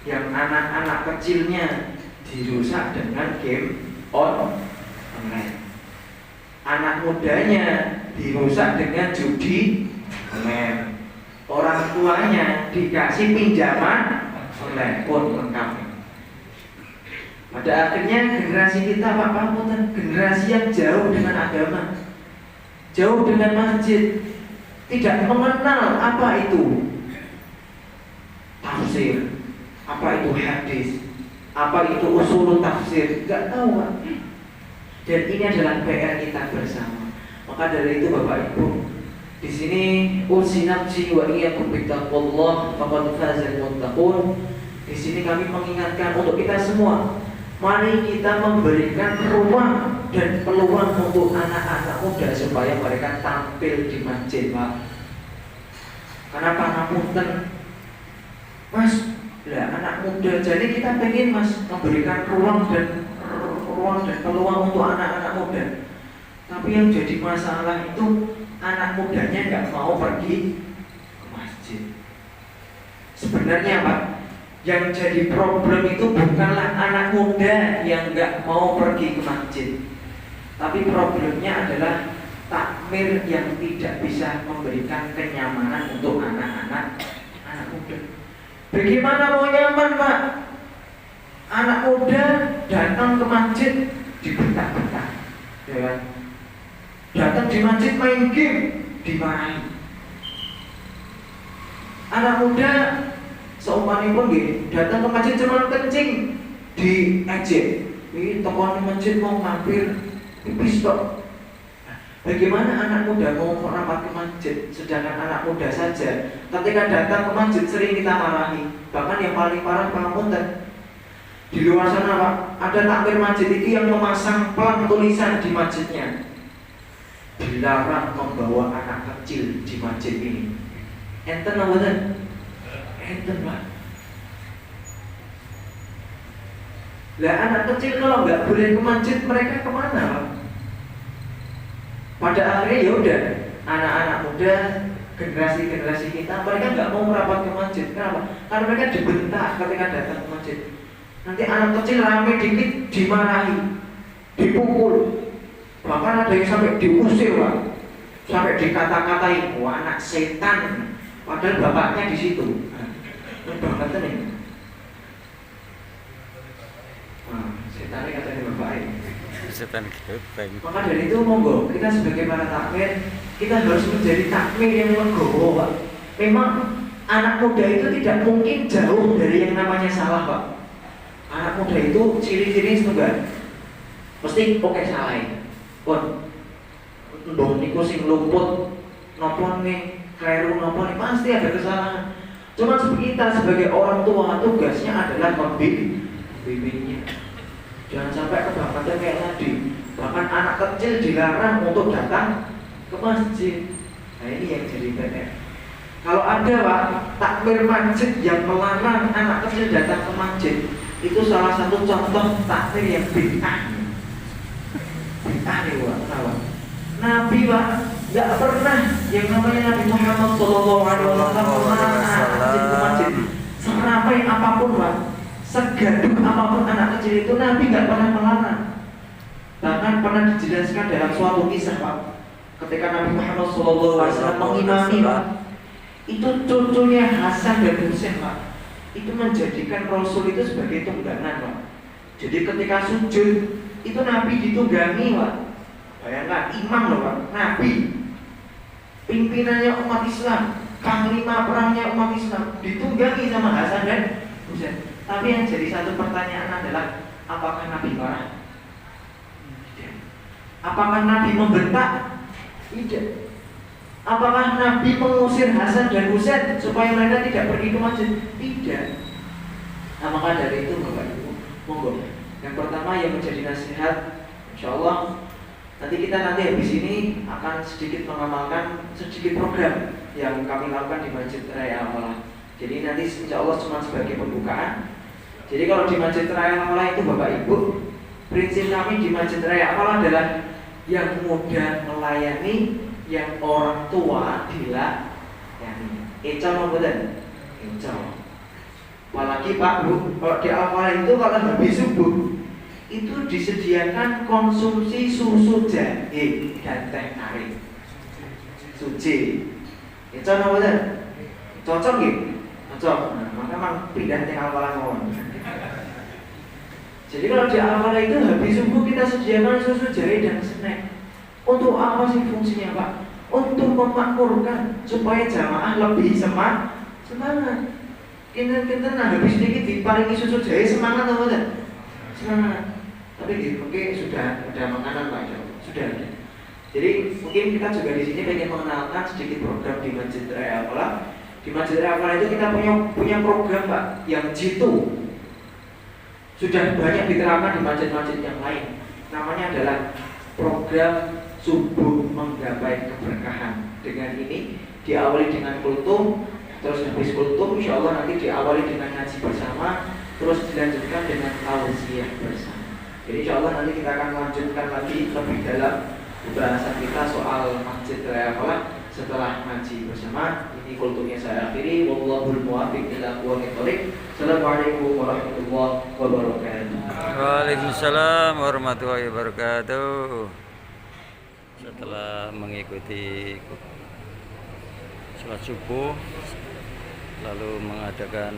Yang anak-anak kecilnya dirusak dengan game online. Anak mudanya dirusak dengan judi online. Orang tuanya dikasih pinjaman online pun lengkap. Pada akhirnya generasi kita Pak, generasi yang jauh dengan agama, jauh dengan masjid, tidak mengenal apa itu tafsir, apa itu hadis, apa itu usul tafsir, tidak tahu Pak. Dan ini adalah PR kita bersama. Maka dari itu Bapak Ibu, di sini usi nafsi wa iyyakum bittaqwallah faqad fazal muttaqun. Di sini kami mengingatkan untuk kita semua, mari kita memberikan ruang dan peluang untuk anak-anak muda supaya mereka tampil di masjid, Pak. Karena pangapunten, Mas, lah anak muda, jadi kita pengen Mas memberikan ruang dan peluang untuk anak-anak muda. Tapi yang jadi masalah itu anak mudanya nggak mau pergi ke masjid. Sebenarnya Pak, yang jadi problem itu bukanlah anak muda yang nggak mau pergi ke masjid, tapi problemnya adalah takmir yang tidak bisa memberikan kenyamanan untuk anak muda. Bagaimana mau nyaman Pak? Anak muda datang ke masjid dibentak-bentak, ya kan? Datang di masjid main game dimarahi. Anak muda seumpamanya pun gitu, datang ke masjid cuma kencing diejek. Ini tokoh masjid mau mampir pipis tok. Bagaimana anak muda mau merapat ke masjid, sedangkan anak muda saja ketika datang ke masjid sering kita marahi. Bahkan yang paling parah pengapunten, di luar sana Pak, ada takmir masjid itu yang memasang pelang tulisan di masjidnya, dilarang membawa anak kecil di masjid ini. Enten apa kan? Enten Pak. Lah anak kecil kalau nggak boleh ke masjid, mereka kemana Pak? Pada akhirnya ya udah, anak-anak muda, generasi kita, mereka nggak mau merapat ke masjid. Kenapa? Karena mereka dibentak ketika datang ke masjid. Nanti anak kecil rame dikit dimarahi, dipukul, bahkan ada yang sampai diusir Pak, sampai dikata-katain, wah anak setan, padahal bapaknya di situ. Banget nih. Nah, setannya katanya bapaknya. Setan gepeng. Maka dari itu monggo kita sebagai para takmir, kita harus menjadi takmir yang legowo Pak. Memang anak muda itu tidak mungkin jauh dari yang namanya salah Pak. Anak muda itu ciri-ciri setunggal mesti oke salah. Pun ndong niku sing luput napa nih, kleru napa nih, pasti ada kesalahan. Cuma kita sebagai orang tua tugasnya adalah membimbingnya. Jangan sampai kebablasan kayak tadi. Bahkan anak kecil dilarang untuk datang ke masjid. Nah ini yang jadi PR. Kalau ada Pak takmir masjid yang melarang anak kecil datang ke masjid, itu salah satu contoh takmir yang bid'ah. Bid'ah nih Pak. Kenapa? Nabi Pak nggak pernah yang namanya Nabi Muhammad SAW melarang anak kecil ke masjid. Seramai apapun Pak, segaduh apapun anak kecil itu, Nabi nggak pernah melarang. Bahkan pernah dijelaskan dalam suatu kisah Pak, ketika Nabi Muhammad SAW mengimami Pak, itu cucunya Hasan dan Husain Pak, itu menjadikan Rasul itu sebagai tunggangan Pak. Jadi ketika sujud itu Nabi ditunggangi Pak. Bayangkan imam loh Pak, Nabi, pimpinannya umat Islam, panglima perangnya umat Islam, ditunggangi sama Hasan dan Buset. Tapi yang jadi satu pertanyaan adalah, apakah Nabi marah? Tidak. Apakah Nabi membentak? Tidak. Apakah Nabi mengusir Hasan dan Husain supaya mereka tidak pergi ke masjid? Tidak. Nah, maka dari itu Bapak Ibu, monggo. Yang pertama yang menjadi nasihat, insya Allah nanti habis ini akan sedikit mengamalkan sedikit program yang kami lakukan di Masjid Raya Al-Falah. Jadi nanti insya Allah cuma sebagai pembukaan. Jadi kalau di Masjid Raya Al-Falah itu Bapak Ibu, prinsip kami di Masjid Raya Al-Falah adalah yang mudah melayani, yang orang tua dilayani. Eco nombodan, eco. Apalagi Pak Bu, kalau di Al-Falah itu kalau habis subuh itu disediakan konsumsi susu jahe dan teh tarik suci. Itu namanya cocok gitu, cocok. Nah, maka memang pindah ke Al-Falah mawon. Jadi kalau di Al-Falah itu habis subuh kita sediakan susu jahe dan snack. Untuk apa sih fungsinya Pak? Untuk memakmurkan supaya jamaah lebih semangat. Kinten-kinten habis sedikit diparingi susu jahe semangat apa enggak? Semangat. Tapi oke sudah makanan Pak, sudah ada. Jadi mungkin kita juga di sini pengen mengenalkan sedikit program di Masjid Raya Al-Falah. Di Masjid Raya Al-Falah itu kita punya program Pak yang jitu. Sudah banyak diterapkan di masjid-masjid yang lain. Namanya adalah program subuh menggapai keberkahan. Dengan ini diawali dengan kultum, terus habis kultum insya Allah nanti diawali dengan ngaji bersama, terus dilanjutkan dengan tausiah bersama. Jadi insya Allah nanti kita akan lanjutkan lagi lebih dalam pembahasan kita soal Masjid Raya Al-Falah setelah ngaji bersama. Ini kultumnya saya akhiri. Wallahul muwaffiq ila aqwamit thoriq. Assalamualaikum warahmatullahi wabarakatuh. Waalaikumsalam warahmatullahi wabarakatuh. Setelah mengikuti sholat subuh, lalu mengadakan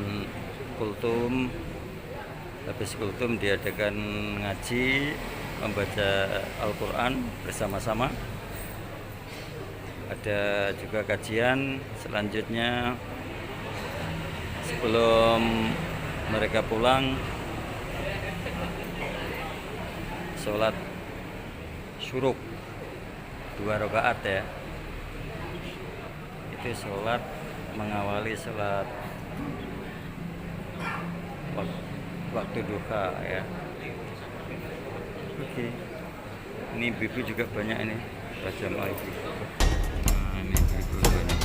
kultum. Habis kultum diadakan ngaji, membaca Al-Quran bersama-sama. Ada juga kajian selanjutnya. Sebelum mereka pulang, sholat syuruk 2 rakaat ya. Itu sholat mengawali sholat waktu duha ya. Oke. Ini ibu juga banyak ini. Jamaah ibu. Nah, ini ibu banyak.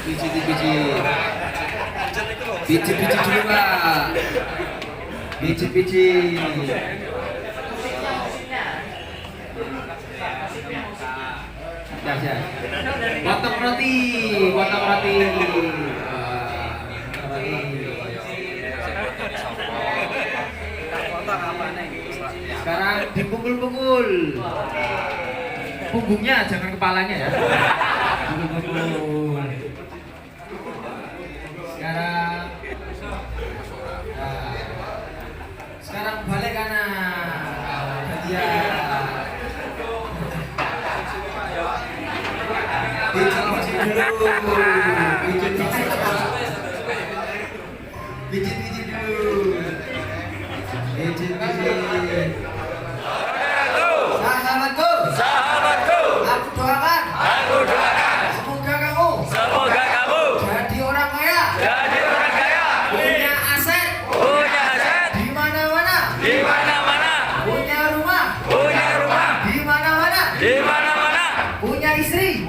Pijit dulu Pak. Pijit. Ya. Potong roti. Sekarang dipukul-pukul. Punggungnya jangan kepalanya ya. Pukul. Sekarang balik kanan. Gantian. Pijit dulu. Sahabatku. Aku doakan. Semoga kamu. Jadi orang kaya. Punya aset. Di mana-mana. Punya rumah. Di mana-mana. Punya istri.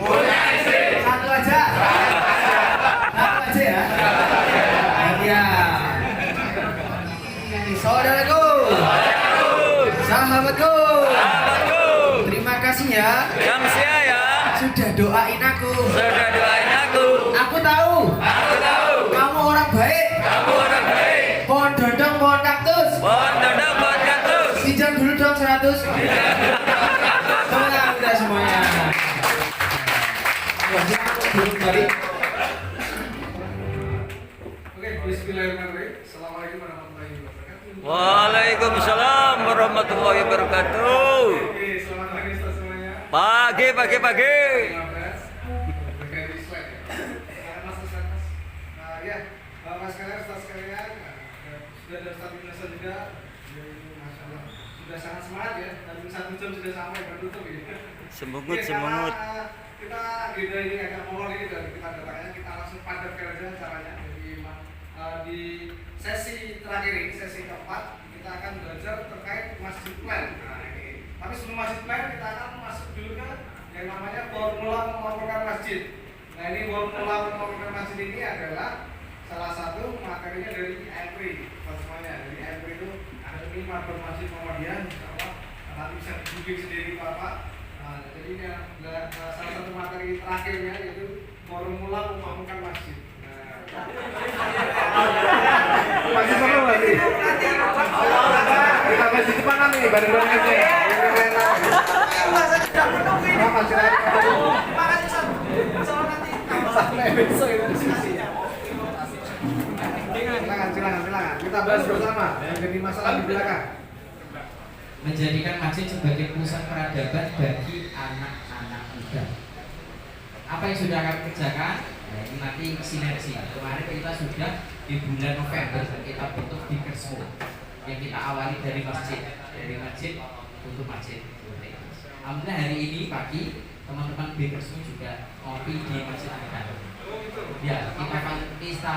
Satu aja ya. Ya. Saudaraku. Sahabatku. Terima kasih ya. Sudah doain aku. Aku tahu. Kamu orang baik. Pohon dodong, pohon kaktus. Pinjam dulu dong 100. Tenang udah semuanya. Oke, bismillahirrahmanirrahim. Assalamualaikum warahmatullahi wabarakatuh. Waalaikumsalam warahmatullahi wabarakatuh. Oke, selamat pagi semuanya. Pagi. Mas sekalian, Ustaz sekalian, sudah ada Ustaz Indonesia juga, Masya Allah, sudah sangat semangat ya, dan 1 jam sudah sampai bertutup ya. Semungut. Kita beda ini agak molor ini dari kita datangnya, kita langsung padatkan aja caranya. Jadi di sesi terakhir ini, sesi keempat, kita akan belajar terkait masjid plan. Nah ini, tapi sebelum masjid plan kita akan masuk dulu ke yang namanya formula melaporkan masjid. Nah ini formula melaporkan masjid ini adalah salah satu materinya dari IMPRI, semuanya. Dari IMPRI itu ada ini marbot masjid Muhammadiyah, insyaallah nanti bisa di-googling sendiri Bapak. Nah, jadi ini adalah salah satu materi terakhirnya yaitu formula membangunkan masjid. Masih seru lagi. Kita masih di mana nih bareng-bareng aja. Masa tidak menunggu ini. Makasih soal nanti. Sampai besok itu diskusinya. Silakan. Kita bahas bersama yang jadi masalah di belakang. Menjadikan masjid sebagai pusat peradaban bagi anak-anak muda. Apa yang sudah kami kerjakan? Nah, ini nanti sinergi. Kemarin kita sudah di bulan November kita bentuk Bikersmo yang kita awali dari masjid untuk masjid. Alhamdulillah hari ini pagi teman-teman Bikersmo juga ngopi di Masjid Agung. Ya, kita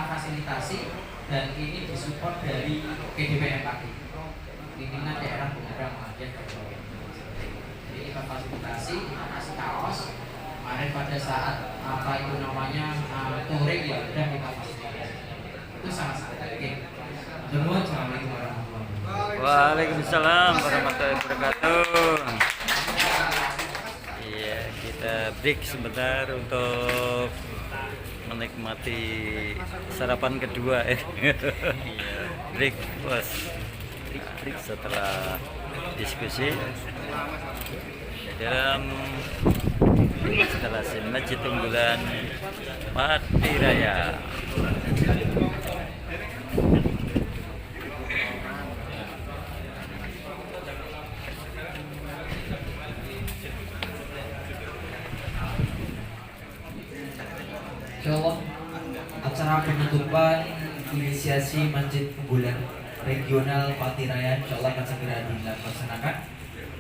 fasilitasi dan ini disupport dari KDPM pagi. Pimpinan daerah pemuda Muhammadiyah Kabupaten. Jadi kita fasilitasi, kita kasih kaos. Kemarin pada saat touring ya udah kita fasilitasi. Itu sangat penting. Semua Assalamualaikum warahmatullahi wabarakatuh. Waalaikumsalam warahmatullahi wabarakatuh. Iya, kita break sebentar untuk menikmati sarapan kedua. Break setelah diskusi dalam instalasi Masjid Unggulan Pati Raya. Insyaallah acara penutupan inisiasi Masjid Unggulan Regional Pati Raya insyaallah akan segera dilaksanakan.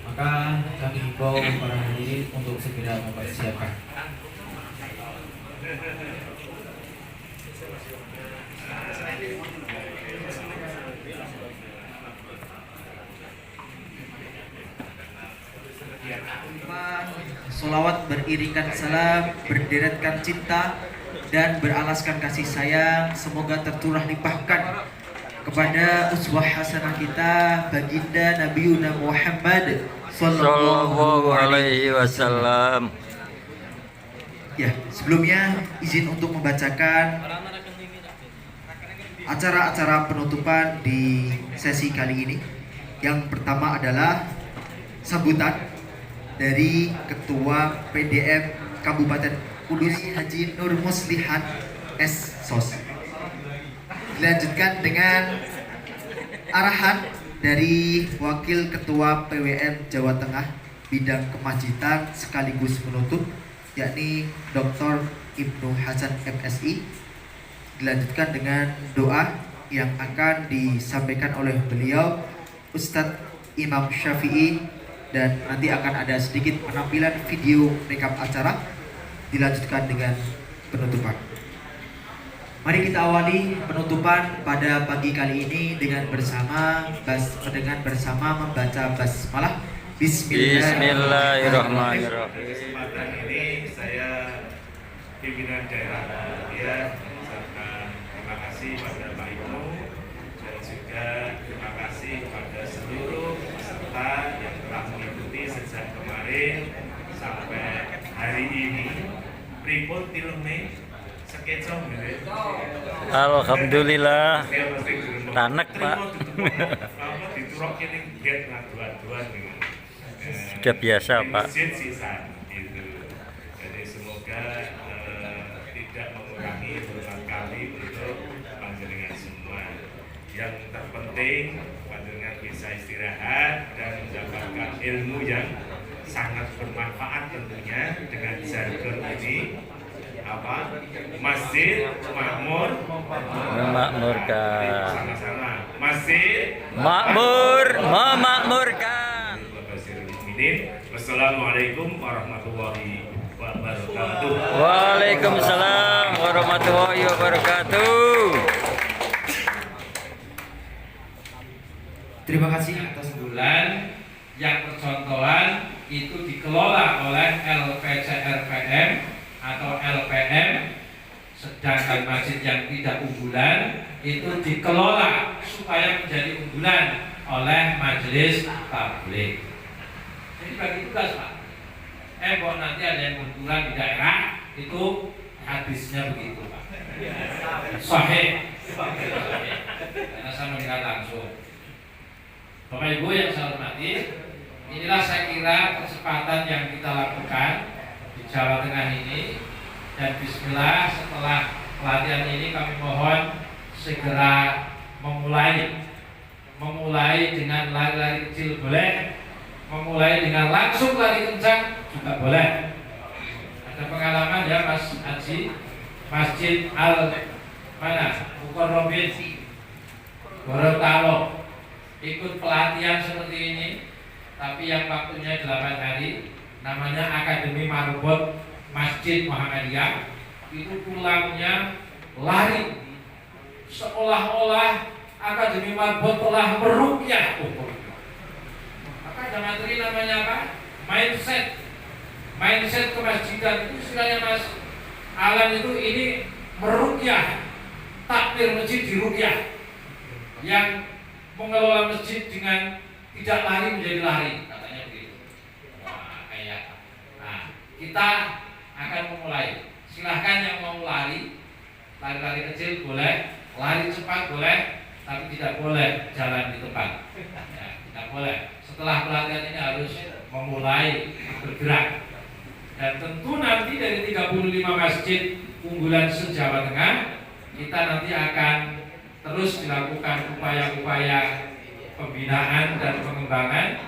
Maka kami himbau para hadirin untuk segera mempersiapkan. Solawat beriringkan salam, berderetkan cinta dan beralaskan kasih sayang semoga tercurah limpahkan kepada uswah hasanah kita baginda Nabiuna Muhammad Sallallahu alaihi wasallam. Ya, sebelumnya izin untuk membacakan acara-acara penutupan di sesi kali ini. Yang pertama adalah sambutan dari Ketua PDM Kabupaten Kudus Haji Nur Muslihat S.Sos. Dilanjutkan dengan arahan dari Wakil Ketua PWN Jawa Tengah bidang kemajitan sekaligus penutup, yakni Dr. Ibnu Hasan MSI. Dilanjutkan dengan doa yang akan disampaikan oleh beliau Ustadz Imam Syafi'i, dan nanti akan ada sedikit penampilan video rekap acara. Dilanjutkan dengan penutupan. Mari kita awali penutupan pada pagi kali ini dengan bersama membaca basmalah. Bismillahirrahmanirrahim. Kesempatan ini saya pimpinan daerah ya mengucapkan terima kasih pada Pak Ibnu dan juga terima kasih kepada seluruh peserta yang telah mengikuti sejak kemarin sampai hari ini. Pripun tilune sekeco nggih. Alhamdulillah. Tanek, Pak. Diturok kene get dua-duaan niku. Sudah biasa, Pak. Masjid sisa itu. Jadi semoga tidak mengurangi hormat kami untuk panjenengan semua. Yang terpenting panjenengan bisa istirahat dan mendapatkan ilmu yang sangat bermanfaat tentunya dengan jargon ini apa? Masjid makmur memakmurkan. Sama-sama. Masjid Makmur memakmurkan. Wassalamualaikum warahmatullahi wabarakatuh. Waalaikumsalam warahmatullahi wabarakatuh. Terima kasih atas Bulan yang percontohan itu dikelola oleh LPCRPM atau LPM, sedangkan masjid yang tidak unggulan itu dikelola supaya menjadi unggulan oleh majelis tabligh. Jadi bagi tugas, Pak. Kok nanti ada yang unggulan di daerah itu hadisnya begitu, Pak. Sahih. Karena saya melihat langsung. Bapak Ibu yang saya hormati, inilah saya kira kesempatan yang kita lakukan di Jawa Tengah ini. Dan bismillah, setelah pelatihan ini kami mohon segera memulai dengan lari-lari kecil boleh, memulai dengan langsung lari kencang juga boleh. Ada pengalaman ya Mas Haji, Masjid Mukarramin Gorontalo ikut pelatihan seperti ini, tapi yang waktunya 8 hari, namanya Akademi Marbot Masjid Muhammadiyah. Itu pulangnya lari, seolah-olah Akademi Marbot telah meruqyah. Maka jangan teri namanya apa? Mindset kemasjidan itu istilahnya Mas Alan itu ini meruqyah, takbir masjid diruqyah. Yang mengelola masjid dengan tidak lari menjadi lari, katanya begitu. Kita akan memulai. Silahkan yang mau lari kecil boleh, lari cepat boleh, tapi tidak boleh jalan di tempat. Ya, tidak boleh. Setelah pelatihan ini harus memulai bergerak. Dan tentu nanti dari 35 masjid unggulan se-Jawa Tengah, kita nanti akan terus dilakukan upaya-upaya pembinaan dan pengembangan.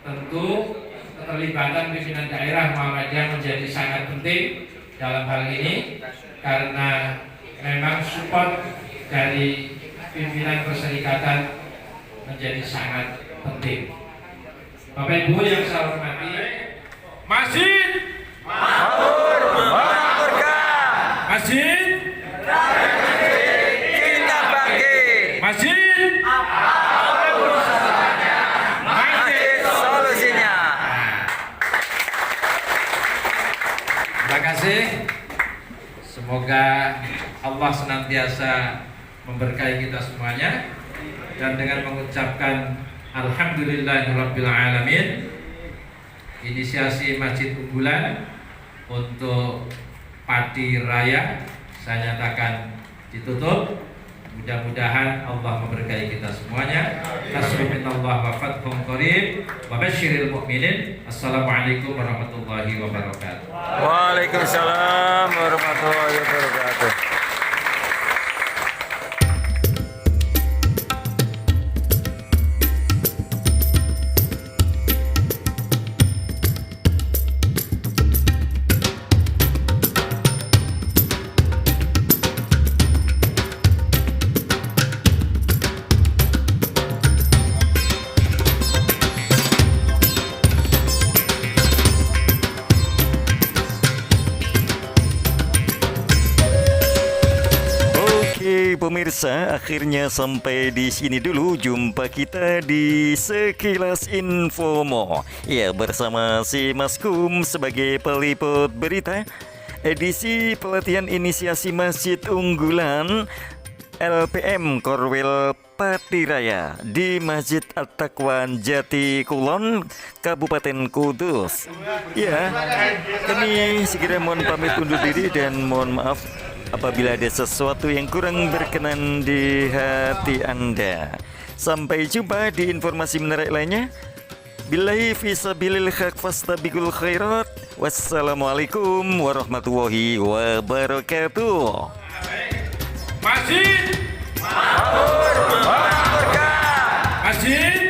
Tentu keterlibatan pimpinan daerah Muhammadiyah menjadi sangat penting dalam hal ini, karena memang support dari pimpinan perserikatan menjadi sangat penting. Bapak Ibu yang saya hormati, masjid makmur memakmurkan, masjid Kita bangkit. masjid Masjid solusinya. Terima kasih. Semoga Allah senantiasa memberkahi kita semuanya, dan dengan mengucapkan Alhamdulillahirabbil alamin, inisiasi Masjid Unggulan untuk Pati Raya saya nyatakan ditutup. Mudah-mudahan Allah memberkahi kita semuanya. Nasrullah wa fathun qarib wa basyiril mu'minin. Assalamualaikum warahmatullahi wabarakatuh. Waalaikumsalam warahmatullahi wabarakatuh. Pemirsa, akhirnya sampai di sini dulu jumpa kita di Sekilas Infomo. Ya, bersama si Mas Kum sebagai peliput berita edisi pelatihan inisiasi Masjid Unggulan LPM Korwil Pati Raya di Masjid At-Taqwa Jati Kulon, Kabupaten Kudus. Ya, kami segera mohon pamit undur diri dan mohon maaf apabila ada sesuatu yang kurang berkenan di hati Anda. Sampai jumpa di informasi menarik lainnya. Billahi fisabilil haq fastabiqul khairat. Wassalamualaikum warahmatullahi wabarakatuh. Masjid Masjid